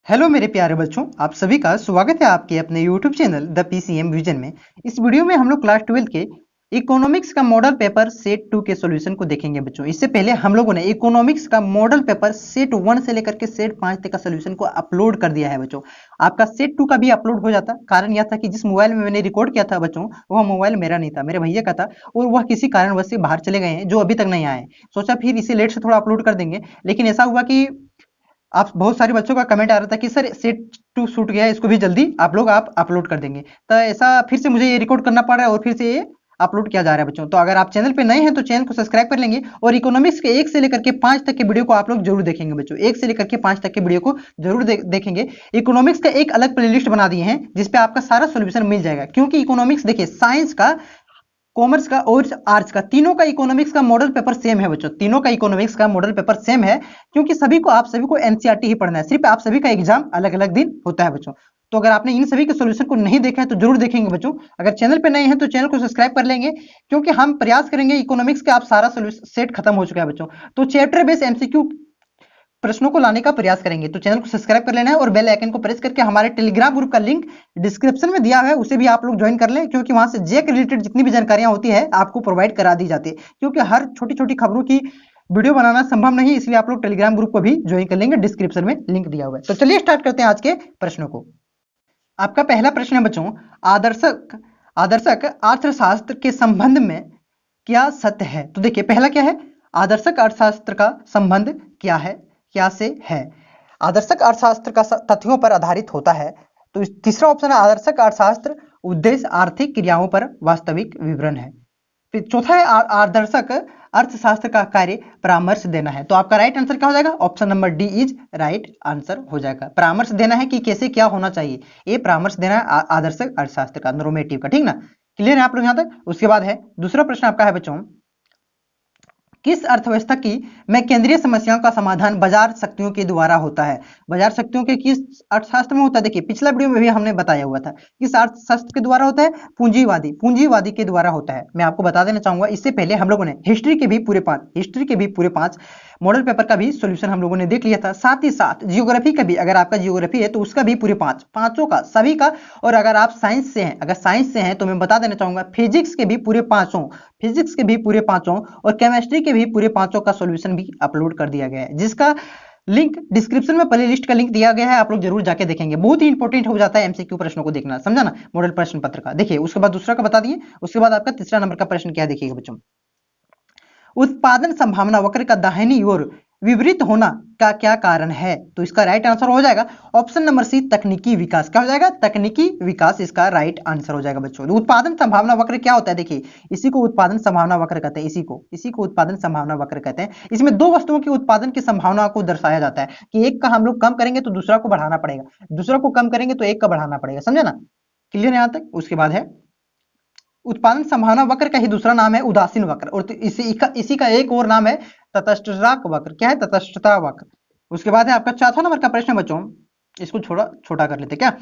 Hello मेरे प्यारे बच्चों, आप सभी का स्वागत है आपके अपने YouTube channel the PCM vision में। इस वीडियो में हम लोग क्लास 12 के इकोनॉमिक्स का मॉडल पेपर सेट 2 के सॉल्यूशन को देखेंगे बच्चों। इससे पहले हम लोगों ने इकोनॉमिक्स का मॉडल पेपर सेट 1 से लेकर के सेट 5 तक का सॉल्यूशन को अपलोड कर दिया है बच्चों। आपका सेट 2 का भी अपलोड हो जाता, कारण यह था कि जिस मोबाइल में मैंने रिकॉर्ड किया था बच्चों, वह मोबाइल मेरा नहीं था, मेरे भैया का था और वह किसी कारणवश से बाहर चले गए हैं, जो अभी तक नहीं आए। सोचा फिर इसे लेट से थोड़ा अपलोड कर देंगे, लेकिन ऐसा हुआ कि आप बहुत सारे बच्चों का कमेंट आ रहा था कि सर सेट 2 शूट गया है, इसको भी जल्दी आप अपलोड कर देंगे। तो ऐसा फिर से मुझे ये रिकॉर्ड करना पड़ रहा है और फिर से ये अपलोड किया जा रहा है बच्चों। तो अगर आप चैनल पे नए हैं तो चैनल को सब्सक्राइब कर लेंगे और इकोनॉमिक्स के 1 से लेकर के 5 तक के वीडियो को आप लोग जरूर देखेंगे बच्चों। 1 से लेकर के 5 तक के वीडियो को जरूर देखेंगे। इकोनॉमिक्स का एक अलग प्लेलिस्ट बना दिए हैं जिसपे आपका सारा सोल्यूशन मिल जाएगा, क्योंकि इकोनॉमिक्स देखिए साइंस का, कॉमर्स का और आर्ट्स का, तीनों का इकोनॉमिक्स का मॉडल पेपर सेम है बच्चों। तीनों का इकोनॉमिक्स का मॉडल पेपर सेम है, क्योंकि आप सभी को एनसीईआरटी ही पढ़ना है। सिर्फ आप सभी का एग्जाम अलग अलग दिन होता है बच्चों। तो अगर आपने इन सभी के सॉल्यूशन को नहीं देखा है तो जरूर देखेंगे बच्चों। अगर चैनल पे नए हैं तो चैनल को सब्सक्राइब कर लेंगे, क्योंकि हम प्रयास करेंगे इकोनॉमिक्स का आप सारा सेट खत्म हो चुका है बच्चों, तो चैप्टर बेस्ड एमसीक्यू प्रश्नों को लाने का प्रयास करेंगे। तो चैनल को सब्सक्राइब कर लेना है और बेल आइकन को प्रेस करके हमारे टेलीग्राम ग्रुप का लिंक डिस्क्रिप्शन में दिया हुआ है, उसे भी आप लोग ज्वाइन कर लें, क्योंकि वहां से जे के रिलेटेड जितनी भी जानकारियां होती है आपको प्रोवाइड करा दी जाती है। क्योंकि हर छोटी छोटी खबरों की वीडियो बनाना संभव नहीं, इसलिए आप लोग टेलीग्राम ग्रुप को भी ज्वाइन कर लेंगे, डिस्क्रिप्शन में लिंक दिया हुआ है। तो चलिए स्टार्ट करते हैं आज के प्रश्नों को। आपका पहला प्रश्न है बच्चों, आदर्शक आदर्शक अर्थशास्त्र के संबंध में क्या सत्य है? तो देखिए पहला क्या है, आदर्शक अर्थशास्त्र का संबंध क्या है, क्या से है। आदर्शक अर्थशास्त्र का तथ्यों पर आधारित होता है। तो तीसरा ऑप्शन है, आदर्शक अर्थशास्त्र उद्देश्य आर्थिक क्रियाओं पर वास्तविक विवरण है। फिर चौथा है, आदर्शक अर्थशास्त्र का कार्य परामर्श देना है। तो आपका राइट आंसर क्या हो जाएगा? Option number D is right answer हो जाएगा। परामर्श देना है कि कैसे क्या होना चाहिए, ये परामर्श देना है आदर्शक अर्थशास्त्र का, नॉर्मेटिव का। ठीक ना, क्लियर है आप लोग यहां तक? उसके बाद है दूसरा प्रश्न आपका है बच्चों, किस अर्थव्यवस्था की में केंद्रीय समस्याओं का समाधान बाजार शक्तियों के द्वारा होता है? बाजार शक्तियों के किस अर्थशास्त्र में होता है? देखिए पिछला वीडियो में भी हमने बताया हुआ था, किस अर्थशास्त्र के द्वारा होता है? पूंजीवादी के द्वारा होता है। मैं आपको बता देना चाहूंगा, इससे पहले हम लोगों ने हिस्ट्री के भी पूरे 5 मॉडल पेपर का भी सोल्यूशन हम लोगों ने देख लिया था। साथ ही साथ जियोग्राफी का भी, अगर आपका जियोग्राफी है तो उसका भी पूरे पांचों का, सभी का। और अगर आप साइंस से हैं, तो मैं बता देना चाहूंगा फिजिक्स के भी पूरे पांचों और केमिस्ट्री के भी पूरे पांचों का सॉल्यूशन भी अपलोड कर दिया गया है, जिसका लिंक डिस्क्रिप्शन में प्ले लिस्ट का लिंक दिया गया है, आप लोग जरूर जाके देखेंगे। बहुत ही इंपॉर्टेंट हो जाता है एमसीक्यू प्रश्नों को देखना, समझा ना, मॉडल प्रश्न पत्र का। देखिए उसके बाद दूसरा का बता दिए, उसके बाद आपका तीसरा नंबर का प्रश्न क्या है देखिएगा बच्चों, उत्पादन संभावना वक्र का दाहिनी ओर विपरीत होना का क्या कारण है? तो इसका राइट आंसर हो जाएगा ऑप्शन नंबर सी, तकनीकी विकास। क्या हो जाएगा? तकनीकी विकास इसका राइट आंसर हो जाएगा बच्चों। उत्पादन संभावना वक्र क्या होता है? देखिए इसी को उत्पादन संभावना वक्र कहते हैं, इसी को उत्पादन संभावना वक्र कहते हैं। इसमें दो वस्तुओं की उत्पादन की संभावना को दर्शाया जाता है कि एक का हम लोग कम करेंगे तो दूसरा को बढ़ाना पड़ेगा, दूसरा को कम करेंगे तो एक का बढ़ाना पड़ेगा, समझे ना? क्लियर है यहां तक? उसके बाद है उत्पादन संभावना वक्र का ही दूसरा नाम है उदासीन वक्र, और इसी का एक और नाम है तटस्थता वक्र। क्या है? तटस्थता वक्र। उसके बाद है आपका चौथा नंबर का प्रश्न बच्चों, इसको छोटा कर लेते क्या।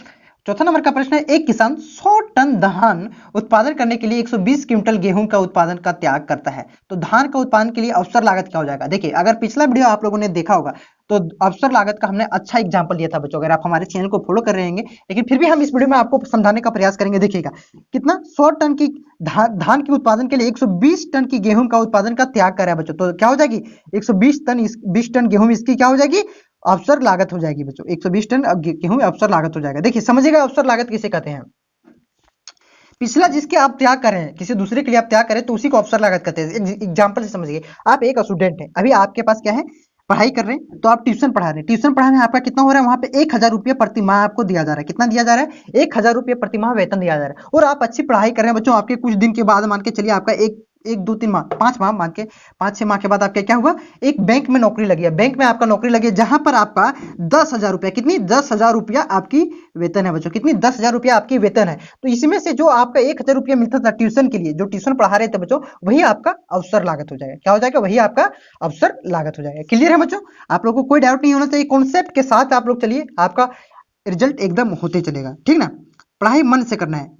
चौथा नंबर का प्रश्न है, एक किसान 100 टन धान उत्पादन करने के लिए 120 क्विंटल गेहूं का उत्पादन का त्याग करता है, तो धान का उत्पादन के लिए अवसर लागत क्या हो जाएगा? देखिए अगर पिछला वीडियो आप लोगों ने देखा होगा तो अवसर लागत का हमने अच्छा एग्जांपल लिया था बच्चों, अगर आप हमारे चैनल को फॉलो कर रहे होंगे। लेकिन फिर भी हम इस वीडियो में आपको समझाने का प्रयास करेंगे। देखिएगा कितना, 100 टन की धान के उत्पादन के लिए 120 टन की गेहूं का उत्पादन का त्याग कर रहा है बच्चों, तो क्या हो जाएगी? 20 टन गेहूं इसकी क्या हो जाएगी? अवसर लागत हो जाएगी बच्चों। 120 टन गेहूं अवसर लागत हो जाएगा। देखिए समझिएगा अवसर लागत किसे कहते हैं। पिछला जिसके आप त्याग करें, किसी दूसरे के लिए आप त्याग करें तो उसी को अवसर लागत कहते हैं। एग्जांपल से समझिए, आप एक स्टूडेंट हैं, अभी आपके पास क्या है, पढ़ाई कर रहे हैं, तो आप ट्यूशन पढ़ा रहे हैं। ट्यूशन पढ़ाने आपका कितना हो रहा है? वहां पे 1000 रुपये प्रति माह आपको दिया जा रहा है। कितना दिया जा रहा है? 1000 रुपये प्रति माह वेतन दिया जा रहा है। और आप अच्छी पढ़ाई कर रहे हैं बच्चों, आपके कुछ दिन के बाद मान के चलिए आपका एक 2 3 माह, 5 माह मान के, 5 6 माह के बाद आपका क्या हुआ? एक बैंक में नौकरी लगी है, बैंक में आपका नौकरी लगी है, जहां पर आपका 10,000 रुपया, कितनी? 10,000 रुपया आपकी वेतन है बच्चों। कितनी? 10,000 रुपया आपकी वेतन है। तो इसमें से जो आपका 1000 रुपया मिलता था ट्यूशन के लिए, जो ट्यूशन पढ़ा रहे थे बच्चों, वही आपका अवसर लागत हो जाएगा। क्या हो जाएगा? वही आपका अवसर लागत हो जाएगा। क्लियर है बच्चों? आप लोगों को कोई डाउट नहीं होना चाहिए, कॉन्सेप्ट के साथ आप लोग चलिए, आपका रिजल्ट एकदम होते चलेगा। ठीक ना, पढ़ाई मन से करना है।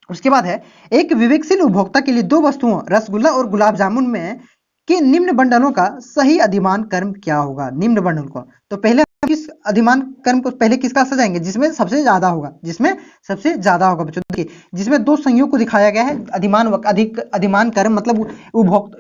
उसके बाद है, एक विवेकशील उपभोक्ता के लिए 2 वस्तुओं रसगुल्ला और गुलाब जामुन में के निम्न बंडलों का सही अधिमान क्रम क्या होगा? निम्न बंडल को, तो पहले किस अधिमान कर्म को पहले किसका सजाएंगे, जिसमें सबसे ज्यादा होगा, जिसमें सबसे ज्यादा होगा बच्चों। देखिए जिसमें दो संयोग को दिखाया गया है, अधिमान कर्म मतलब उपभोक्त,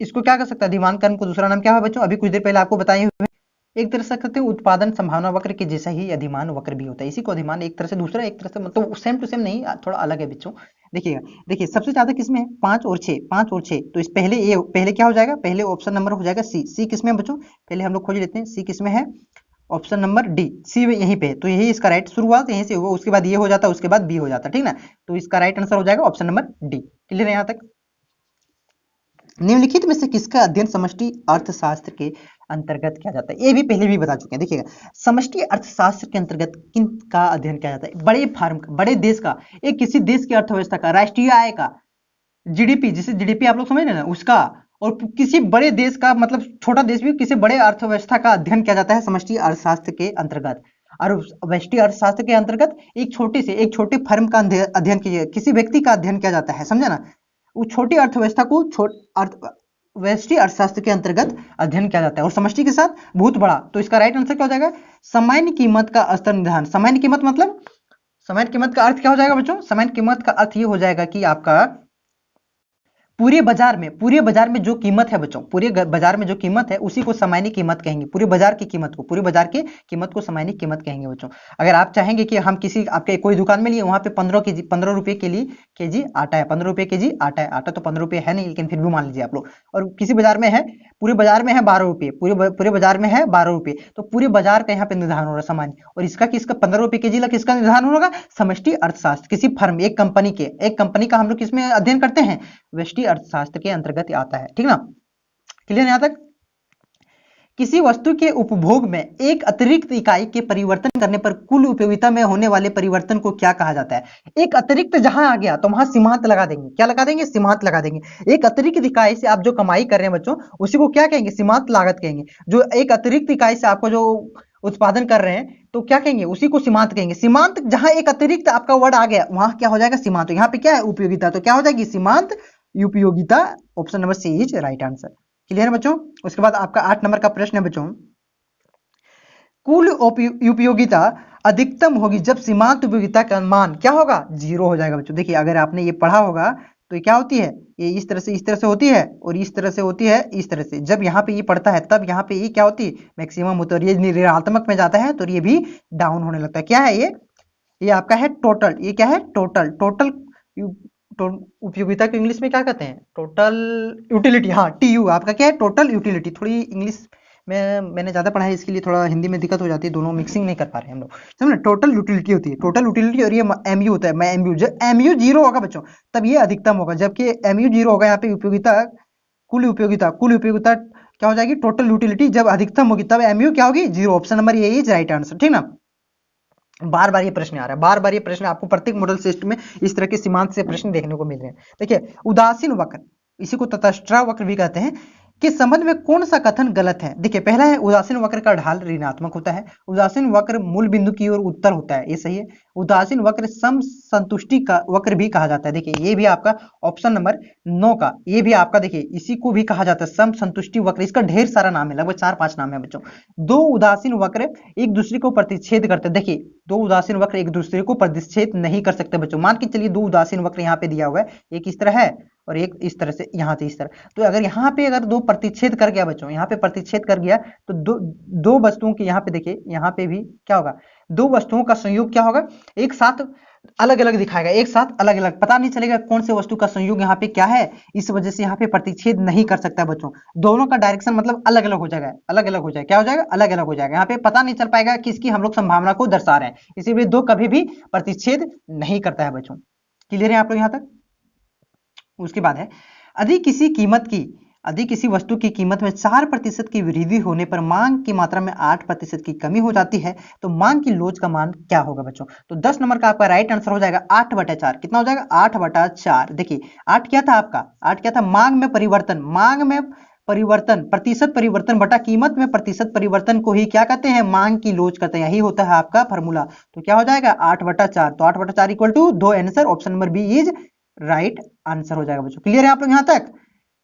इसको क्या कर सकते हैं, अधिमान कर्म को दूसरा नाम क्या है बच्चों, अभी कुछ देर पहले आपको बताए हुए। एक तरह से कहते हैं उत्पादन संभावना वक्र के जैसा ही अधिमान वक्र भी होता है, इसी को अधिमान एक तरह से, दूसरा एक तरह से मतलब सेम टू सेम नहीं, थोड़ा अलग है बच्चों। देखिएगा, देखिए सबसे ज्यादा किसमें है, 5 और 6, 5 और 6, तो इस पहले क्या हो जाएगा, पहले ऑप्शन नंबर हो जाएगा सी। सी किसमें है बच्चों, पहले हम लोग खोज लेते हैं, सी किसमें है, ऑप्शन नंबर डी, सी यहीं पे है, तो यही इसका राइट, शुरुआत यहीं से हुआ, उसके बाद ये हो जाता, उसके बाद बी हो जाता, ठीक ना। तो इसका राइट आंसर हो जाएगा ऑप्शन नंबर डी। क्लियर है यहाँ तक। निम्नलिखित में से किसका अध्ययन समष्टि अर्थशास्त्र के अंतर्गत किया जाता है, ये भी पहले भी बता चुके हैं। देखिएगा, समष्टि अर्थशास्त्र के अंतर्गत किन का अध्ययन किया जाता है, बड़े फार्म का, बड़े देश का, एक किसी देश की अर्थव्यवस्था का, राष्ट्रीय आय का, जीडीपी, जिसे जीडीपी आप लोग समझ रहे हैं ना, उसका, और किसी बड़े देश का मतलब छोटा देश भी, किसी बड़े अर्थव्यवस्था का अध्ययन किया जाता है समष्टि अर्थशास्त्र के अंतर्गत। और व्यष्टि अर्थशास्त्र के अंतर्गत एक छोटे फर्म का अध्ययन किया, किसी व्यक्ति का अध्ययन किया जाता है, समझे ना। वो छोटी अर्थव्यवस्था को व्यष्टि अर्थशास्त्र के अंतर्गत अध्ययन किया जाता है, और समष्टि के साथ बहुत बड़ा, तो इसका राइट आंसर क्या हो जाएगा, सामान्य कीमत का स्तर निर्धारण। सामान्य कीमत मतलब, सामान्य कीमत का अर्थ क्या हो जाएगा बच्चों, सामान्य कीमत का अर्थ ये हो जाएगा कि आपका पूरे बाजार में जो कीमत है बच्चों, पूरे बाजार में जो कीमत है उसी को सामान्य कीमत कहेंगे, पूरे बाजार की कीमत को, पूरे बाजार की कीमत को सामान्य कीमत कहेंगे बच्चों। अगर आप चाहेंगे कि हम किसी आपके कोई दुकान में लिए, वहां पे 15 रुपए के लिए केजी आटा है, 15 रुपए केजी आटा है, आटा तो 15 रुपए है नहीं, लेकिन फिर भी मान लीजिए आप लोग, और किसी बाजार में है, पूरे बाजार में है 12 रुपए, पूरे बाजार में है 12 रुपए, तो पूरे बाजार का यहाँ पे निर्धारण हो रहा है सामान्य, और इसका किसका 15 रुपए केजी का किसका निर्धारण होगा, समष्टि अर्थशास्त्र, किसी फर्म, एक कंपनी का हम लोग किसमें अध्ययन करते हैं, व्यष्टि अर्थशास्त्र के अंतर्गत आता है, ठीक ना। क्लियर यहां तक। किसी वस्तु के उपभोग में एक अतिरिक्त इकाई के परिवर्तन करने पर कुल उपयोगिता में होने वाले परिवर्तन को क्या कहा जाता है। एक अतिरिक्त जहां आ गया तो वहां सीमांत लगा देंगे, क्या लगा देंगे, सीमांत लगा देंगे। एक अतिरिक्त इकाई से आप जो कमाई कर रहे हैं बच्चों, उसी को क्या कहेंगे, सीमांत लागत कहेंगे। जो एक अतिरिक्त इकाई से आपको जो उत्पादन कर रहे हैं तो क्या कहेंगे, उसी को सीमांत कहेंगे। सीमांत जहां एक अतिरिक्त आपका वर्ड आ गया वहां क्या हो जाएगा, सीमांत। यहाँ पे क्या है, उपयोगिता, तो क्या हो जाएगी, सीमांत उपयोगिता। Option number C is right answer. Clear है बच्चों। उसके बाद आपका 8 नंबर का प्रश्न है बच्चों, कुल उपयोगिता अधिकतम होगी जब सीमांत उपयोगिता का मान क्या होगा, 0 हो जाएगा बच्चों। देखिए अगर आपने ये पढ़ा होगा तो ये क्या होती है, ये इस तरह से होती है, और इस तरह से होती है, इस तरह से। जब यहाँ पे ये पढ़ता है तब यहाँ पे ये क्या होती है, मैक्सिमम होता है, और ये ऋणात्मक में जाता है तो ये भी डाउन होने लगता है। क्या है ये आपका है टोटल। ये क्या है, टोटल उपयोगिता को इंग्लिश में क्या कहते हैं, टोटल यूटिलिटी। हाँ, टीयू आपका क्या है, टोटल यूटिलिटी। थोड़ी इंग्लिश में मैंने ज्यादा पढ़ा है, इसके लिए थोड़ा हिंदी में दिक्कत हो जाती है, दोनों मिक्सिंग नहीं कर पा रहे हैं हम लोग, समझ। टोटल यूटिलिटी होती है, टोटल यूटिलिटी, और ये एमयू होता है। मैं एमयू, जब एमयू 0 होगा बच्चों तब ये अधिकतम होगा, जबकि एमयू 0 होगा, यहाँ पे उपयोगिता, कुल उपयोगिता क्या हो जाएगी, टोटल यूटिलिटी जब अधिकतम होगी तब एमयू क्या होगी, 0। ऑप्शन नंबर ये इज राइट आंसर, ठीक ना। बार बार ये प्रश्न आ रहा है, बार बार ये प्रश्न आपको प्रत्येक मॉडल टेस्ट में इस तरह के सीमांत से प्रश्न देखने को मिल रहे हैं। देखिए उदासीन वक्र, इसी को तटस्थ वक्र भी कहते हैं, के संबंध में कौन सा कथन गलत है। देखिए पहला है उदासीन वक्र का ढाल ऋणात्मक होता है, उदासीन वक्र मूल बिंदु की ओर उत्तर होता है, ये सही है। उदासीन वक्र सम संतुष्टि का वक्र भी कहा जाता है। देखिए ये भी आपका ऑप्शन नंबर 9 का, ये भी आपका देखिए इसी को भी कहा जाता है सम संतुष्टि वक्र। इसका ढेर सारा नाम है, लगभग 4-5 नाम है बच्चों। दो उदासीन वक्र एक दूसरे को प्रतिच्छेद करते हैं। देखिए दो उदासीन वक्र एक दूसरे को प्रतिच्छेद नहीं कर सकते बच्चों। मान के चलिए दो उदासीन वक्र यहाँ पे दिया हुआ है, एक इस तरह है और एक इस तरह से, यहाँ से इस तरह। तो अगर यहाँ पे अगर दो प्रतिच्छेद कर गया बच्चों, यहाँ पे प्रतिच्छेद कर गया तो दो वस्तुओं की, यहाँ पे देखिए यहाँ पे भी क्या होगा, दो वस्तुओं का संयोग क्या होगा, एक साथ अलग अलग दिखाएगा, एक साथ अलग अलग, पता नहीं चलेगा कौन से वस्तु का संयोग यहाँ पे क्या है। इस वजह से यहाँ पे प्रतिच्छेद नहीं कर सकता बच्चों। दोनों का डायरेक्शन मतलब अलग अलग हो जाएगा, अलग अलग हो जाएगा, क्या हो जाएगा, अलग अलग हो जाएगा। यहाँ पे पता नहीं चल पाएगा किसकी हम लोग संभावना को दर्शा रहे हैं, इसीलिए दो कभी भी प्रतिच्छेद नहीं करता है बच्चों। क्लियर है आप लोग यहाँ तक। उसके बाद है अधिक किसी वस्तु की कीमत में 4% की वृद्धि होने पर मांग की मात्रा में 8% की कमी हो जाती है, तो मांग की लोच का मान क्या होगा बच्चों। तो 10 नंबर का आपका राइट आंसर हो जाएगा 8/4। कितना हो जाएगा, 8/4। देखिए 8 क्या था आपका, 8 क्या था, मांग में परिवर्तन, प्रतिशत परिवर्तन बटा कीमत में प्रतिशत परिवर्तन को ही क्या कहते हैं, मांग की लोच कहते हैं। यही होता है आपका फॉर्मूला। तो क्या हो जाएगा 8/4। तो 8/4 = 2 answer. Option number B is right answer हो जाएगा बच्चों। क्लियर है आप लोग यहाँ तक।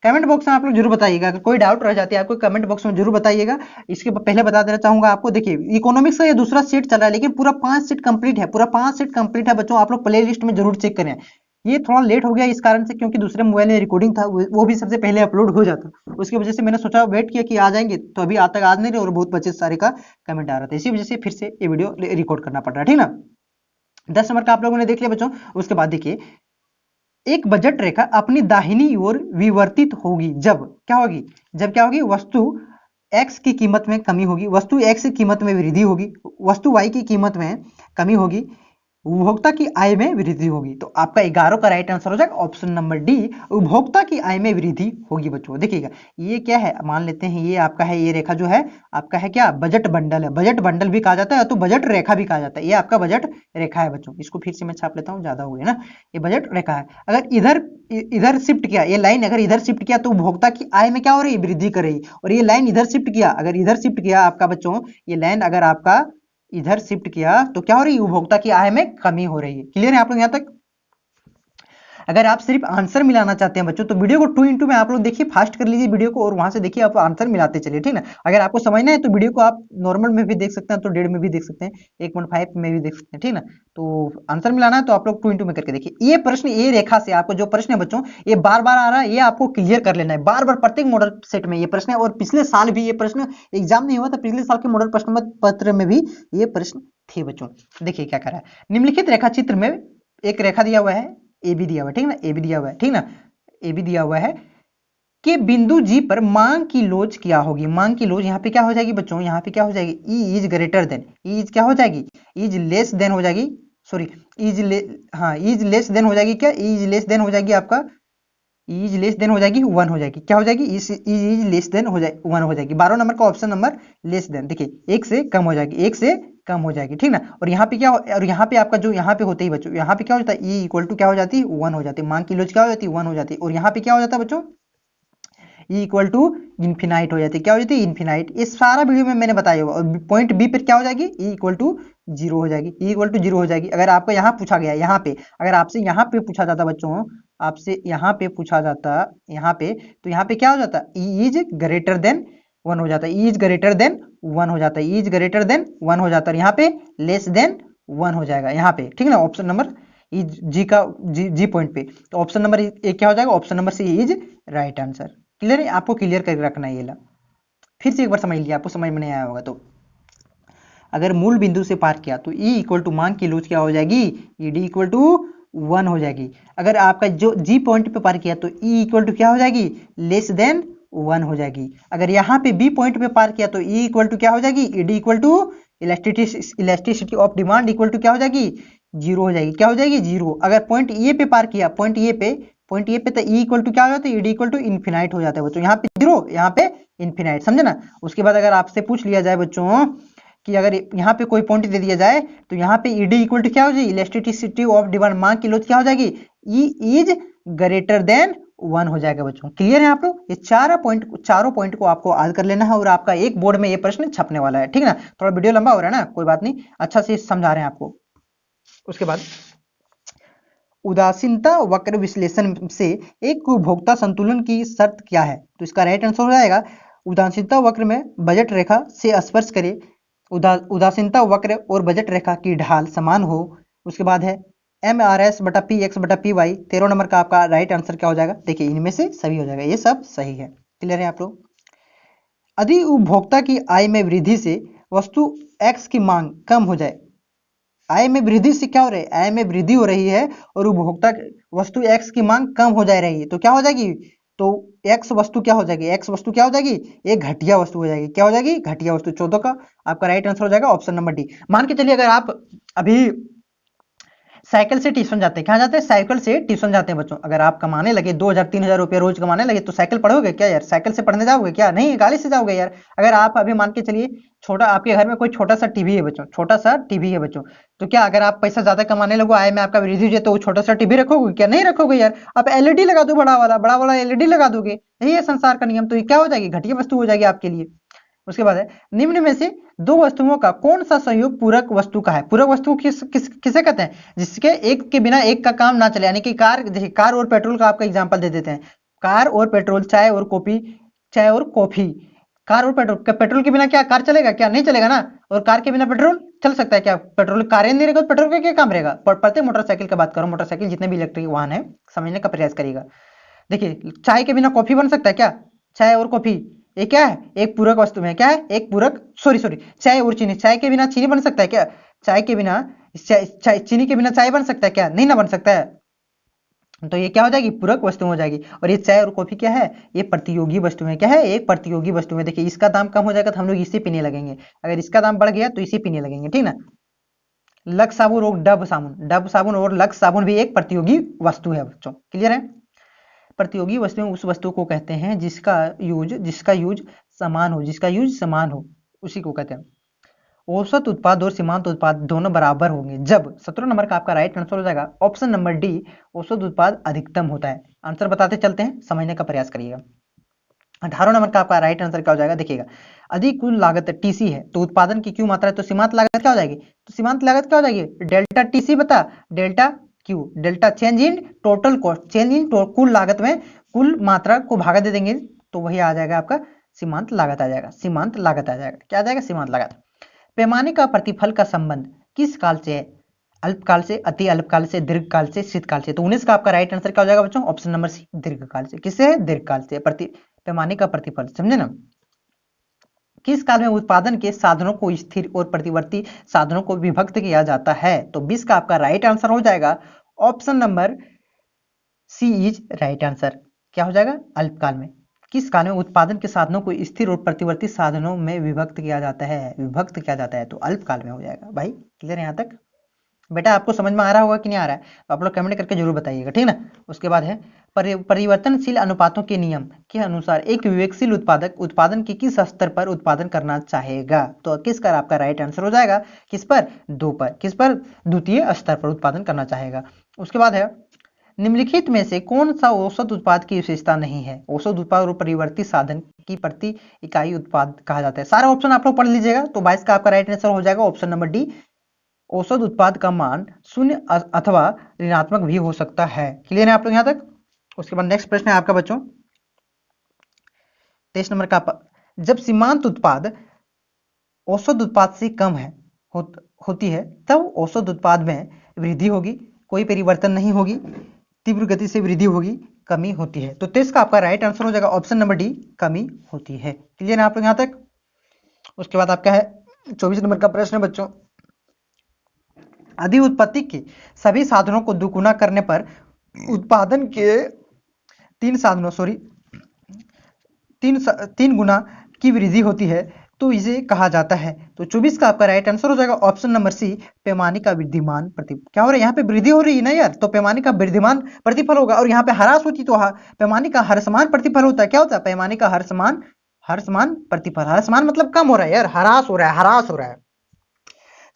कमेंट बॉक्स में आप लोग जरूर बताइएगा, अगर कोई डाउट रह जाती है आपको कमेंट बॉक्स में जरूर बताइएगा। इसके पहले बता देना चाहूंगा आपको, देखिए इकोनॉमिक्स का ये दूसरा सेट चल रहा है, लेकिन पूरा 5 सेट कंप्लीट है, पूरा 5 सेट कंप्लीट है बच्चों। आप लोग प्ले लिस्ट में जरूर चेक करें। ये थोड़ा लेट हो गया इस कारण से, क्योंकि दूसरे मोबाइल में रिकॉर्डिंग था, वो भी सबसे पहले अपलोड हो जाता, उसकी वजह से मैंने सोचा वेट किया कि आ जाएंगे, तो अभी आज तक आज नहीं रहे और बहुत बच्चे सारे का कमेंट आ रहा था, इसी वजह से फिर से ये वीडियो रिकॉर्ड करना पड़ रहा है, ठीक ना। 10 नंबर का आप लोगों ने देख लिया बच्चों। उसके बाद देखिए, एक बजट रेखा अपनी दाहिनी ओर विवर्तित होगी जब क्या होगी, जब क्या होगी, वस्तु x की कीमत में कमी होगी, वस्तु x की कीमत में वृद्धि होगी, वस्तु y की कीमत में कमी होगी, उपभोक्ता की आय में वृद्धि होगी। तो आपका 11 का राइट आंसर हो जाएगा ऑप्शन नंबर डी, उपभोक्ता की आय में वृद्धि होगी बच्चों। देखिएगा ये क्या है, मान लेते हैं ये आपका है, ये रेखा जो है आपका है क्या, बजट बंडल है, बजट बंडल भी कहा जाता है तो बजट रेखा भी कहा जाता है। ये आपका बजट रेखा है बच्चों, इसको फिर से मैं छाप लेता हूँ, ज्यादा हो गया ना, ये बजट रेखा है। अगर इधर इधर शिफ्ट किया, ये लाइन अगर इधर शिफ्ट किया तो उपभोक्ता की आय में क्या हो रही है, वृद्धि कर रही है। और ये लाइन इधर शिफ्ट किया, अगर इधर शिफ्ट किया आपका बच्चों, ये लाइन अगर आपका इधर शिफ्ट किया तो क्या हो रही है, उपभोक्ता की आय में कमी हो रही है। क्लियर है आप लोग यहाँ तक। अगर आप सिर्फ आंसर मिलाना चाहते हैं बच्चों, तो वीडियो को 2x में आप लोग देखिए, फास्ट कर लीजिए वीडियो को और वहां से देखिए आप आंसर मिलाते चलिए, ठीक ना। अगर आपको समझना है तो वीडियो को आप नॉर्मल में भी देख सकते हैं, तो 1.5 में भी देख सकते हैं, 1.5 में भी देख सकते हैं, ठीक ना। तो आंसर मिलाना है तो आप लोग 2x में करके देखिए। ये प्रश्न, ये रेखा से आपको जो प्रश्न है बच्चों, ये बार बार आ रहा है, ये आपको क्लियर कर लेना है बार बार, प्रत्येक मॉडल सेट में ये प्रश्न है। और पिछले साल भी ये प्रश्न एग्जाम नहीं हुआ था, पिछले साल के मॉडल प्रश्न पत्र में भी ये प्रश्न थे बच्चों। देखिए क्या कर रहा है, निम्नलिखित रेखा चित्र में एक रेखा दिया हुआ है, ए बी दिया हुआ है, ठीक ना, ए बी दिया हुआ है, ठीक ना, ए बी दिया हुआ है कि बिंदु जी पर मांग की लोच क्या होगी। मांग की लोच यहाँ पे क्या हो जाएगी बच्चों, यहाँ पे क्या हो जाएगी, E is greater then, E is क्या हो जाएगी, इज लेस देन हो जाएगी, सॉरी हाँ इज लेस देन हो जाएगी, क्या इज लेस देन हो जाएगी आपका, इज लेस देन हो जाएगी 1 हो जाएगी, क्या हो जाएगी, इज लेस देन हो जाएगी 1 हो जाएगी। 12 नंबर का ऑप्शन नंबर लेस देन, देखिए 1 से कम हो जाएगी, 1 से कम हो जाएगी, ठीक ना। और यहाँ पे क्या, और यहाँ पे आपका जो यहाँ पे होते ही बच्चों, यहाँ पे क्या हो जाता है, ई इक्वल टू क्या हो जाती है, 1 हो जाती है, मांग की लोच क्या हो जाती है, 1 हो जाती है। और यहाँ पे क्या हो जाता है बच्चों, ई इक्वल टू इन्फिनाइट हो जाती है, क्या हो जाती है, इन्फिनाइट। ये सारा वीडियो में मैंने बताया होगा। और पॉइंट बी पर क्या हो जाएगी, ई इक्वल टू 0 हो जाएगी, ई इक्वल टू 0 हो जाएगी। अगर आपको यहाँ पूछा गया, यहाँ पे अगर आपसे यहाँ पे पूछा जाता बच्चों, आपसे यहाँ पे पूछा जाता, यहाँ पे, तो यहाँ पे क्या हो जाता, ई इज ग्रेटर देन 1 हो जाता है, ई इज ग्रेटर देन 1 हो जाता है, ई इज ग्रेटर देन 1 हो जाता है। यहाँ पे लेस देन 1 हो जाएगा यहाँ पे, ठीक है ना। ऑप्शन नंबर जी का जी पॉइंट पे, तो ऑप्शन नंबर एक क्या हो जाएगा, option number C is right answer. Clear है, आपको क्लियर करके रखना है ये ला। फिर से एक बार समझ लिया, आपको समझ में नहीं आया होगा तो, अगर मूल बिंदु से पार किया तो ई इक्वल टू मांग की लोच क्या हो जाएगी, ई डी इक्वल टू 1 हो जाएगी। अगर आपका जो जी पॉइंट पे पार किया तो ई इक्वल टू क्या हो जाएगी, लेस देन 1 हो जाएगी। अगर यहाँ पे बी पॉइंट पे पार किया तो ई इक्वल टू क्या हो जाएगी, E D equal to elasticity of demand equal to क्या हो जाएगी, 0 हो जाएगी, क्या हो जाएगी, 0। अगर पॉइंट ए पे पार किया, पॉइंट ए पे तो ई इक्वल टू क्या हो जाता है, E D equal to infinite हो जाता है बच्चों। यहाँ पे 0, यहाँ पे इन्फिनाइट, समझे ना। उसके बाद अगर आपसे पूछ लिया जाए बच्चों कि अगर यहाँ पे कोई पॉइंट दे दिया जाए तो यहाँ पे ईडी इक्वल टू क्या हो जाएगी, इलास्टिसिटी ऑफ डिमांड, मांग की लोच क्या हो जाएगी, ई इज ग्रेटर देन 1 हो जाएगा बच्चों। क्लियर है आप लोग, ये चारों पॉइंट को आपको याद कर लेना है और आपका एक बोर्ड में ये प्रश्न छपने वाला है, ठीक ना। थोड़ा वीडियो लंबा हो रहा है ना, कोई बात नहीं, अच्छा से समझा रहे हैं आपको। उसके बाद उदासीनता वक्र विश्लेषण से एक उपभोक्ता संतुलन की शर्त क्या है, तो इसका राइट आंसर हो जाएगा, उदासीनता वक्र में बजट रेखा से स्पर्श करे, उदासीनता वक्र और बजट रेखा की ढाल समान हो। उसके बाद है MRS बटा पी एक्स बटा पी वाई। 13 नंबर का आपका राइट आंसर क्या हो जाएगा, देखिए इनमें से सभी हो जाएगा, ये सब सही है। क्लियर है आप लोग। यदि उपभोक्ता की आय में वृद्धि से वस्तु एक्स की मांग कम हो जाए, आय में वृद्धि से क्या हो रहा है, आय में वृद्धि हो रही है और उपभोक्ता वस्तु एक्स की मांग कम हो जा रही है, तो क्या हो जाएगी, तो एक्स वस्तु क्या हो जाएगी, एक्स वस्तु क्या हो जाएगी, एक घटिया वस्तु हो जाएगी, क्या हो जाएगी, घटिया वस्तु। 14 का आपका राइट आंसर हो जाएगा ऑप्शन नंबर डी। मान के चलिए अगर आप अभी साइकिल से ट्यूशन जाते हैं, कहाँ जाते हैं, साइकिल से ट्यूशन जाते हैं बच्चों। अगर आप कमाने लगे 2000-3000 रुपये रोज कमाने लगे तो साइकिल पढ़ोगे क्या यार, साइकिल से पढ़ने जाओगे क्या, नहीं, गाड़ी से जाओगे यार। अगर आप अभी मान के चलिए छोटा, आपके घर में कोई छोटा सा टीवी है बच्चों, छोटा सा टीवी है बच्चों, तो क्या अगर आप पैसा ज्यादा कमाने लगो, आय में आपका वृद्धि हो जाए, तो वो छोटा सा टीवी रखोगे क्या, नहीं रखोगे यार। आप एलईडी लगा दो, बड़ा वाला एलईडी लगा दोगे, यही है संसार का नियम। तो ये क्या हो जाएगी, घटिया वस्तु हो जाएगी आपके लिए। उसके बाद है निम्न में से दो वस्तुओं का कौन सा संयोग पूरक वस्तु का है। पूरक वस्तु किसे कहते हैं, जिसके एक के बिना एक का काम ना चले, यानी कि कार, देखिए कार और पेट्रोल का आपका एग्जांपल दे देते हैं। कार और पेट्रोल, चाय और कॉफी, चाय और कॉफी। कार और पेट्रोल, पेट्रोल के बिना क्या कार चलेगा? क्या नहीं चलेगा ना। और कार के बिना पेट्रोल चल सकता है क्या? पेट्रोल कारें नहीं रहेगा तो पेट्रोल का क्या काम रहेगा? प्रत्येक मोटरसाइकिल की बात करो, मोटरसाइकिल जितने भी इलेक्ट्रिक वाहन है, समझने का प्रयास करिएगा। देखिए, चाय के बिना कॉफी बन सकता है क्या? चाय और कॉफी ये क्या है? एक पूरक वस्तु में क्या है? एक पूरक, सॉरी सॉरी, चाय और चीनी, चाय के बिना चीनी बन सकता है क्या? चाय के बिना चीनी के बिना चाय बन सकता है क्या? नहीं ना बन सकता है। तो ये क्या हो जाएगी? पूरक वस्तु हो जाएगी। और ये चाय और कॉफी क्या है? ये प्रतियोगी वस्तु है। क्या है? एक प्रतियोगी वस्तु है। देखिए, इसका दाम कम हो जाएगा तो हम लोग इसे पीने लगेंगे, अगर इसका दाम बढ़ गया तो इसे पीने लगेंगे, ठीक ना। लक्स साबुन और डब साबुन, डब साबुन और लक्स साबुन भी एक प्रतियोगी वस्तु है बच्चों, क्लियर है। प्रतियोगी वस्तुएं उस वस्तु को कहते हैं जिसका यूज समान हो, जिसका यूज समान हो, उसी को कहते हैं। औसत उत्पाद और सीमांत उत्पाद दोनों बराबर होंगे जब, 17 नंबर का आपका राइट आंसर हो जाएगा ऑप्शन नंबर डी, औसत उत्पाद अधिकतम होता है। आंसर बताते चलते हैं, समझने का प्रयास करिएगा। 18 नंबर का आपका राइट आंसर क्या हो जाएगा? देखिएगा, अधिक कुल लागत टीसी है तो उत्पादन की क्यू मात्रा है, तो सीमांत लागत क्या हो जाएगी? तो सीमांत लागत क्या हो जाएगी? डेल्टा टीसी बता delta Q, delta change in total cost, change in कुल लागत में कुल मात्रा को भागा दे देंगे तो वही आ जाएगा आपका सीमांत लागत आ जाएगा। सीमांत लागत आ जाएगा, क्या आ जाएगा? सीमांत लागत। पैमाने का प्रतिफल का संबंध किस काल से है? अल्पकाल से, अति अल्पकाल से, दीर्घकाल से, शीतकाल से। तो 19 का आपका राइट आंसर क्या हो जाएगा बच्चों? ऑप्शन नंबर सी, दीर्घकाल से। किससे है? दीर्घकाल से। पैमाने का प्रतिफल, समझे ना। किस काल में उत्पादन के साधनों को स्थिर और प्रतिवर्ती साधनों को विभक्त किया जाता है? तो 20 का आपका राइट आंसर हो जाएगा option number C is right answer. क्या हो जाएगा? अल्पकाल में। किस काल में उत्पादन के साधनों को स्थिर और प्रतिवर्ती साधनों में विभक्त किया जाता है? विभक्त किया जाता है तो अल्पकाल में हो जाएगा। भाई क्लियर है यहाँ तक? बेटा आपको समझ में आ रहा होगा कि नहीं आ रहा है? तो आप लोग कमेंट करके जरूर बताइएगा, ठीक ना। उसके बाद है परिवर्तनशील अनुपातों के नियम के अनुसार एक विवेकशील उत्पादक उत्पादन के किस स्तर पर उत्पादन करना चाहेगा? तो किसका आपका राइट आंसर हो जाएगा? किस पर? दो पर। किस पर? द्वितीय स्तर पर उत्पादन करना चाहेगा। उसके बाद है, निम्नलिखित में से कौन सा औसत उत्पाद की विशेषता नहीं है? औसत उत्पाद और परिवर्ती साधन की प्रति इकाई उत्पाद कहा जाता है। सारा ऑप्शन आप लोग पढ़ लीजिएगा। तो 22 का आपका राइट आंसर हो जाएगा ऑप्शन नंबर डी, औसत उत्पाद का मान शून्य अथवा ऋणात्मक भी हो सकता है। क्लियर है आप लोग यहाँ तक? उसके बाद नेक्स्ट प्रश्न है आपका बच्चों 23 नंबर का। जब सीमांत उत्पाद औसत उत्पाद से कम है होती है तब औसत उत्पाद में वृद्धि होगी, कोई परिवर्तन नहीं होगी, तीव्र गति से वृद्धि होगी, कमी होती है। तो 23 का आपका राइट आंसर हो जाएगा ऑप्शन नंबर डी, कमी होती है। क्लियर है आप लोग यहाँ तक? उसके बाद आपका है 24 नंबर का प्रश्न बच्चों, अधि उत्पत्ति के सभी साधनों को दुगुना करने पर उत्पादन के तीन गुना की वृद्धि होती है तो इसे कहा जाता है। तो 24 का आपका राइट आंसर हो जाएगा ऑप्शन नंबर सी, पैमाने का वृद्धिमान प्रतिफल। क्या हो रहा है यहाँ पे? वृद्धि हो रही है ना यार, तो पैमाने का वृद्धिमान प्रतिफल होगा। और यहाँ पे ह्रास होती तो पैमाने का हर समान प्रतिफल होता है। क्या होता है? पैमाने का हर समान प्रतिफल। हर समान मतलब कम हो रहा है यार, ह्रास हो रहा है, ह्रास हो रहा है।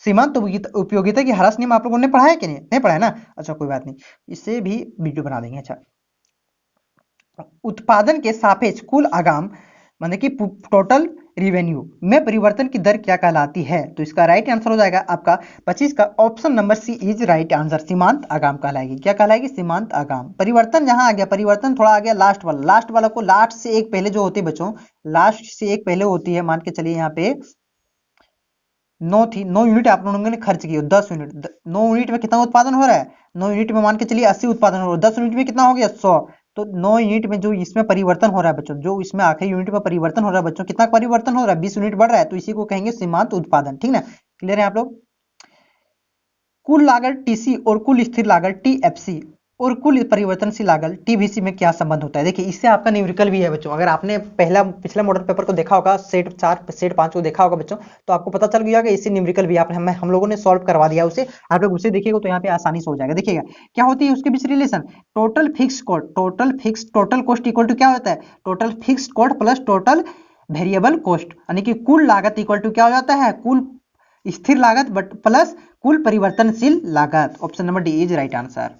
सीमांत उपयोगिता की ह्रास नियम आप लोगों ने पढ़ा है कि नहीं पढ़ा है ना? अच्छा कोई बात नहीं, इससे भी वीडियो बना देंगे। अच्छा, उत्पादन के सापेक्ष कुल आगाम मतलब कि टोटल रिवेन्यू में परिवर्तन की दर क्या कहलाती है? तो इसका राइट आंसर हो जाएगा आपका 25 का option number C is right answer, सीमांत आगाम कहलाएगी। क्या कहलाएगी? सीमांत आगाम। परिवर्तन जहां आ गया, परिवर्तन थोड़ा आ गया लास्ट वाला को, लास्ट से एक पहले जो होती है बच्चों, लास्ट से एक पहले होती है, मान के चलिए यहाँ पे 9 यूनिट आप लोगों ने खर्च किए, 10 यूनिट, 9 यूनिट में कितना उत्पादन हो रहा है? 9 यूनिट में मान के चलिए 80 उत्पादन हो रहा है, 10 यूनिट में कितना हो गया? 100। तो 9 यूनिट में जो इसमें परिवर्तन हो रहा है बच्चों, जो इसमें आखिरी यूनिट में परिवर्तन हो रहा है बच्चों, कितना परिवर्तन हो रहा है? 20 यूनिट बढ़ रहा है, तो इसी को कहेंगे सीमांत उत्पादन, ठीक ना। क्लियर है आप लोग? कुल लागत टीसी और कुल स्थिर लागत टीएफसी और कुल परिवर्तनशील लागत टीवीसी में क्या संबंध होता है? देखिए, इससे आपका न्यूमेरिकल भी है बच्चों। अगर आपने पिछला मॉडल पेपर को देखा होगा, सेट 4 सेट 5 को देखा होगा बच्चों, तो आपको पता चल गया कि इससे न्यूमेरिकल भी हम लोगों ने सॉल्व करवा दिया उसे। आप लोग उसे देखिएगा तो यहाँ पे आसानी से हो जाएगा। देखिएगा क्या होती है उसके बीच relation, total cost equal to क्या होता है? Total fix cost plus total variable cost, यानी कि कुल लागत इक्वल टू क्या हो जाता है? कुल स्थिर लागत बट प्लस कुल परिवर्तनशील लागत। Option number D is right answer.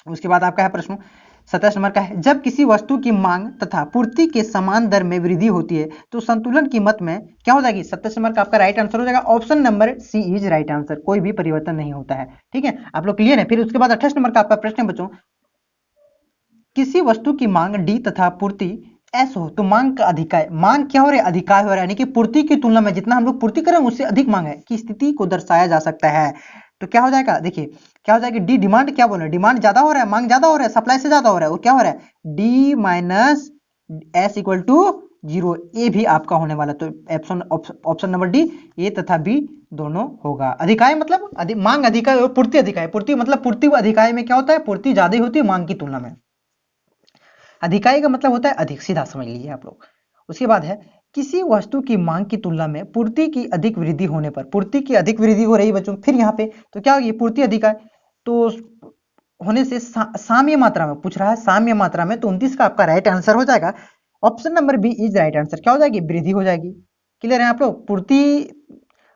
उसके बाद आपका है प्रश्न 27 नंबर का है, जब किसी वस्तु की मांग तथा पूर्ति के समान दर में वृद्धि होती है तो संतुलन कीमत में क्या हो जाएगी? 27 नंबर का आपका राइट आंसर हो जाएगा option number C is right answer, कोई भी परिवर्तन नहीं होता है। ठीक है, आप लोग क्लियर है? फिर उसके बाद 28 नंबर का आपका प्रश्न है बच्चों, किसी वस्तु की मांग डी तथा पूर्ति एस हो तो मांग का अधिकाय, मांग क्या हो रहा है, अधिकाय हो रहा है, यानी कि पूर्ति की तुलना में जितना हम लोग पूर्ति करें उससे अधिक मांग है की स्थिति को दर्शाया जा सकता है। तो क्या हो जाएगा, देखिए क्या हो जाएगा, डी डिमांड, क्या बोल रहे हैं, डिमांड ज्यादा हो रहा है, मांग ज्यादा हो रहा है, सप्लाई से ज्यादा हो रहा है, और क्या हो रहा है, D minus S equal to zero, A भी आपका होने वाला। तो ऑप्शन नंबर डी, ए तथा बी दोनों होगा। अधिकाय मतलब मांग अधिकाय और पूर्ति अधिकाय, पूर्ति मतलब पूर्ति अधिकाय में क्या होता है, पूर्ति ज्यादा होती है मांग की तुलना में, अधिकाय का मतलब होता है अधिक, सीधा समझ लीजिए आप लोग। उसके बाद है किसी वस्तु की मांग की तुलना में पूर्ति की अधिक वृद्धि होने पर, पूर्ति की अधिक वृद्धि हो रही बच्चों, फिर यहाँ पे तो क्या होगी, पूर्ति अधिकाय, तो होने से साम्य मात्रा में पूछ रहा है, साम्य मात्रा में, तो 29 का आपका राइट आंसर हो जाएगा option number B is right answer. क्या हो जाएगी, वृद्धि हो जाएगी। क्लियर है आप लोग, पूर्ति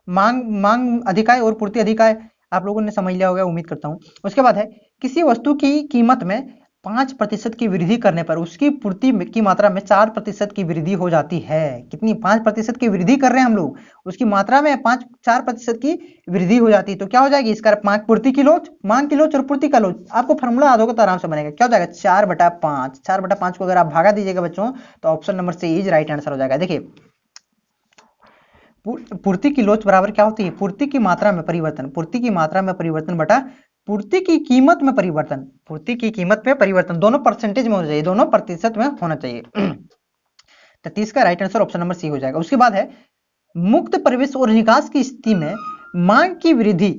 मांग, मांग अधिकाय और पूर्ति अधिकाय आप लोगों ने समझ लिया होगा, उम्मीद करता हूं। उसके बाद है किसी वस्तु की कीमत में 5% की वृद्धि करने पर उसकी पूर्ति की मात्रा में 4% की वृद्धि हो जाती है। कितनी, 5% की वृद्धि कर रहे हैं हम लोग, उसकी मात्रा में 4% की वृद्धि हो जाती है, तो क्या हो जाएगी इसका, पूर्ति की लोच, मांग की लोच और पूर्ति का लोच। आपको फॉर्मूला याद होगा तो आराम से बनेगा। क्या हो जाएगा, 4/5, 4/5 को अगर आप भागा दीजिएगा बच्चों तो option number C is right answer हो जाएगा। देखिए पूर्ति की लोच बराबर क्या होती है, पूर्ति की मात्रा में परिवर्तन, पूर्ति की मात्रा में परिवर्तन बटा पूर्ति की कीमत में परिवर्तन, पूर्ति की कीमत में परिवर्तन, दोनों परसेंटेज में होना चाहिए, दोनों प्रतिशत में होना चाहिए। 33 का right answer option number C हो जाएगा। उसके बाद है मुक्त प्रवेश और निकास की स्थिति में मांग की वृद्धि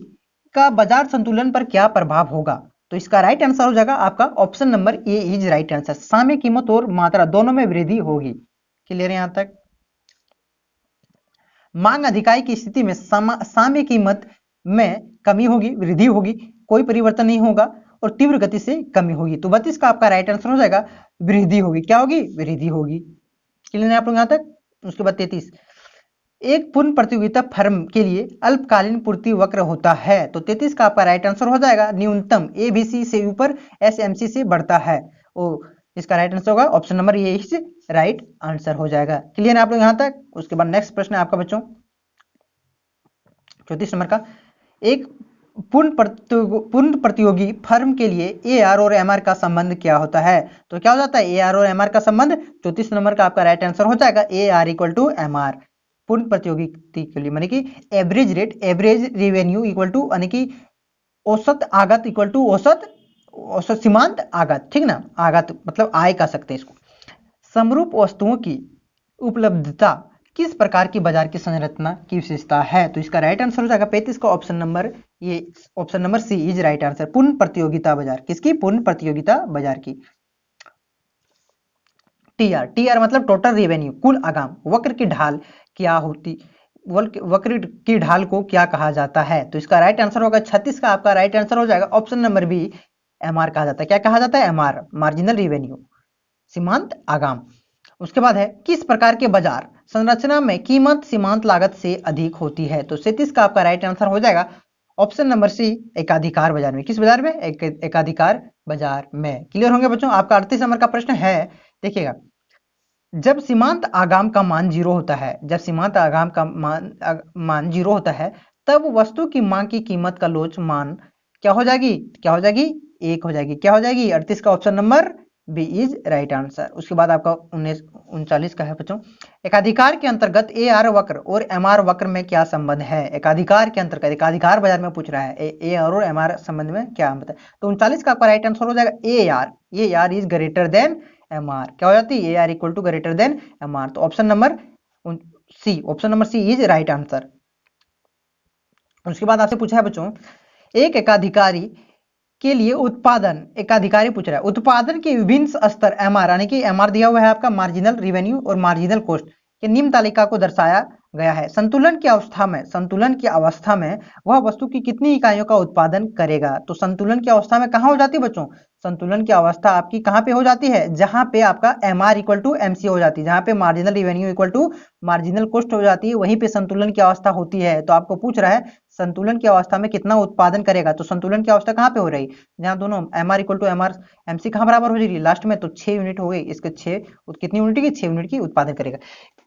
का बाजार संतुलन पर क्या प्रभाव होगा, तो इसका राइट आंसर हो जाएगा आपका option number A is right answer, साम्य कीमत और मात्रा दोनों में वृद्धि होगी। क्लियर है यहां तक। मांग अधिकाय की स्थिति में साम्य कीमत में कमी होगी, वृद्धि होगी, कोई परिवर्तन नहीं होगा और तीव्र गति से कमी होगी, तो 32 का आपका राइट आंसर हो जाएगा वृद्धि होगी। क्या होगी, वृद्धि होगी। क्लियर है आप लोग यहां तक। उसके बाद 33, एक पूर्ण प्रतियोगिता फर्म के लिए अल्पकालीन पूर्ति वक्र होता है, तो 33 का आपका राइट आंसर हो जाएगा न्यूनतम एबीसी से ऊपर एसएमसी से बढ़ता है, इसका राइट आंसर होगा option number A is right answer हो जाएगा। क्लियर है आप लोग यहां तक। उसके बाद नेक्स्ट प्रश्न है आपका बच्चों 34 नंबर का, एक पूर्ण प्रतियोगी फर्म के लिए ए आर और एम आर का संबंध क्या होता है, तो क्या हो जाता है ए आर और एम आर का संबंध, 34 नंबर का आपका राइट आंसर हो जाएगा A R equal to M R, पूर्ण प्रतियोगी के लिए, मानी कि average rate, average revenue equal to, यानी कि औसत आगत इक्वल टू औसत, औसत सीमांत आगत, ठीक ना, आगत मतलब आय कह सकते हैं इसको। समरूप वस्तुओं की उपलब्धता किस प्रकार की बाजार की संरचना की विशेषता है, तो इसका राइट आंसर हो जाएगा 35 का ऑप्शन नंबर, ये option number C is right answer, पूर्ण प्रतियोगिता बाजार, किसकी, पूर्ण प्रतियोगिता बाजार की। टीआर, टीआर मतलब टोटल रेवेन्यू, कुल आगाम। वक्र की ढाल क्या होती, वक्र की ढाल को क्या कहा जाता है, तो इसका राइट आंसर होगा 36 का आपका राइट आंसर हो जाएगा ऑप्शन नंबर बी एमआर कहा जाता है। क्या कहा जाता है, एमआर, मार्जिनल रेवेन्यू, सीमांत आगाम। उसके बाद है किस प्रकार के बाजार संरचना में कीमत सीमांत लागत से अधिक होती है, तो 37 का आपका राइट आंसर हो जाएगा ऑप्शन नंबर सी एकाधिकार बाजार में। किस बाजार में, एकाधिकार बाजार में। क्लियर होंगे बच्चों। आपका 38 नंबर का प्रश्न है, देखिएगा, जब सीमांत आगाम का मान 0 होता है, जब सीमांत आगाम का मान 0 होता है तब वस्तु की मांग की कीमत का लोच मान क्या हो जाएगी, क्या हो जाएगी, 1 हो जाएगी। क्या हो जाएगी, 38 का option number B is right answer. उसके बाद आपका 39 का है बच्चों, एकाधिकार के अंतर्गत ए आर वक्र और एम आर वक्र में क्या संबंध है, एकाधिकार के अंतर्गत, एकाधिकार बाजार में पूछ रहा है ए आर और एम आर संबंध में क्या मतलब, तो 39 का आपका राइट आंसर हो जाएगा A R is greater than M R. क्या हो जाती है, A R equal to greater than M R, तो option number C, option number C is right answer. उसके बाद आपसे पूछा है बच्चों, एक एकाधिकारी के लिए उत्पादन, एकाधिकारी पूछ रहा है उत्पादन के विभिन्न स्तर एमआर, यानी कि एमआर दिया हुआ है आपका मार्जिनल रेवेन्यू और मार्जिनल कॉस्ट के निम्न तालिका को दर्शाया गया है। संतुलन की अवस्था में, संतुलन की अवस्था में वह वस्तु की कितनी इकाइयों का उत्पादन करेगा, तो संतुलन की अवस्था में कहां हो जाती है बच्चों, संतुलन की अवस्था आपकी कहां पे हो जाती है, जहां पे आपका M R equal to MC हो जाती है, जहां पे marginal revenue equal to marginal cost हो जाती है, वहीं पे संतुलन की अवस्था होती है। तो आपको पूछ रहा है संतुलन की अवस्था में कितना उत्पादन करेगा, तो संतुलन की अवस्था कहां पे हो रही, जहां दोनों M R equal to M R MC कहां बराबर हो जाएगी, लास्ट में, तो 6 यूनिट हो गई, इसके 6 कितनी यूनिट की, 6 यूनिट की उत्पादन करेगा।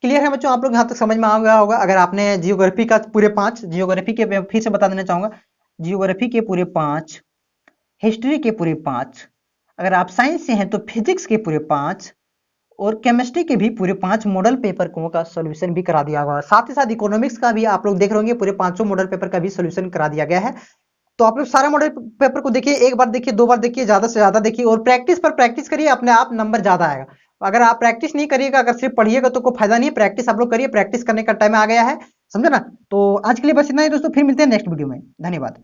क्लियर है बच्चों, आप लोग यहाँ तक समझ में आ गया होगा। अगर आपने जियोग्राफी का पूरे 5, जियोग्राफी के फिर से बता देना चाहूंगा, जियोग्राफी के पूरे 5, हिस्ट्री के पूरे 5, अगर आप साइंस से हैं तो फिजिक्स के पूरे 5 और केमिस्ट्री के भी पूरे 5 मॉडल पेपर का सॉल्यूशन भी करा दिया होगा। साथ ही साथ इकोनॉमिक्स का भी आप लोग देख रहे होंगे, पूरे 500 मॉडल पेपर का भी सॉल्यूशन करा दिया गया है। तो आप लोग सारा मॉडल पेपर को देखिए, एक बार देखिए, 2 बार देखिए, ज्यादा से ज्यादा देखिए और प्रैक्टिस पर प्रैक्टिस करिए, अपने आप नंबर ज्यादा आएगा। अगर आप प्रैक्टिस नहीं करिएगा, अगर सिर्फ पढ़िएगा तो कोई फायदा नहीं है। प्रैक्टिस आप लोग करिए, प्रैक्टिस करने का टाइम आ गया है, समझे ना। तो आज के लिए बस इतना ही दोस्तों, फिर मिलते हैं नेक्स्ट वीडियो में। धन्यवाद।